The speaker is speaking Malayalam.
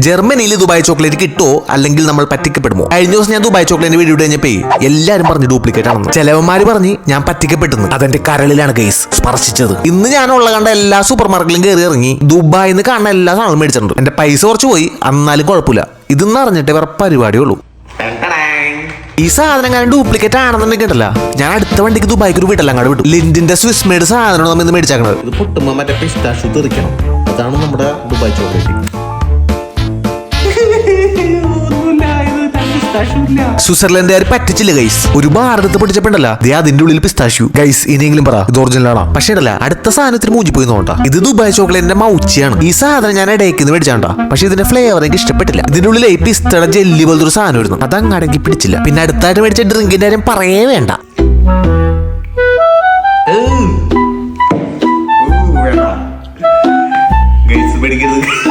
ജർമ്മനിയിൽ ദുബായ് ചോക്ലേറ്റ് കിട്ടുമോ അല്ലെങ്കിൽ നമ്മൾ പറ്റിക്കപ്പെടുമോ? കഴിഞ്ഞ ദിവസം ഞാൻ ദുബായ് ചോക്ലേറ്റ് വീഡിയോ കഴിഞ്ഞപ്പോ എല്ലാരും പറഞ്ഞു ഡ്യൂപ്ലിക്കേറ്റ് ആണെന്ന്. ചിലവന്മാര് പറഞ്ഞ് ഞാൻ പറ്റിക്കപ്പെട്ടെന്ന്. അതെന്റെ കരളിലാണ് ഗൈസ് സ്പർശിച്ചത്. ഇന്ന് ഞാനുള്ള കണ്ട എല്ലാ സൂപ്പർ മാർക്കറ്റിലും കയറി ഇറങ്ങി ദുബായിൽ നിന്ന് കാണുന്ന എല്ലാ സാധനവും മേടിച്ചിട്ടുണ്ട്. എന്റെ പൈസ കുറച്ച് പോയി, എന്നാലും കുഴപ്പമില്ല. ഇതെന്ന് അറിഞ്ഞിട്ട് വേറെ പരിപാടിയുള്ളൂ. ഈ സാധനം ഞാൻ ഡ്യൂപ്ലിക്കേറ്റ് ആണെന്നുണ്ടെങ്കിൽ ഉണ്ടല്ല, ഞാൻ അടുത്ത വണ്ടിക്ക് ദുബായിക്ക് ഒരു വീട്ടിലങ്ങാട് വിട്ടു. ലിൻഡിന്റെ സ്വിസ് മെയ്ഡ് സാധനമാണ് നമ്മൾ ഇന്ന് മേടിച്ചാക്കണത്. ഇത് പൊട്ടുമ്പോൾ മറ്റേ പിസ്താഷ്യൂ തെറിക്കണം. അതാണ് നമ്മുടെ ദുബായ് ചോക്ലേറ്റ്. സ്വിറ്റ്സർലൻഡുകാർ പറ്റിച്ചില്ല ഗൈസ്. ഒരു ബാർ എടുത്ത് പൊട്ടിച്ചപ്പോണ്ടല്ല അതിന്റെ ഉള്ളിൽ പിസ്താഷ്യൂ. ഗൈസ് ഇനിയെങ്കിലും പറ ഇത് ഒറിജിനൽ ആണോ? പക്ഷേ ഉണ്ടല്ല, അടുത്ത സാധനത്തിന് മൂഞ്ചി പോയി നോട്ടാ. ഇത് ദുബായ് ചോക്ലേറ്റിന്റെ മൗച്ചിയാണ്. ഈ സാധനം ഞാൻ ഇടയ്ക്ക് മേടിച്ചാണ്ടാ. പക്ഷെ ഇതിന്റെ ഫ്ലേവർ എനിക്ക് ഇഷ്ടപ്പെട്ടില്ല. ഇതിന്റെ ഉള്ളിൽ പിസ്തയുടെ ജെല്ലി പോലത്തെ ഒരു സാധനം വരുന്നു. അതങ്ങാടെങ്കിൽ പിടിച്ചില്ല. പിന്നെ അടുത്തായിട്ട് മേടിച്ച ഡ്രിങ്കിന്റെ കാര്യം പറയേ വേണ്ട. ഗൈസ് മേടിക്കരുത്.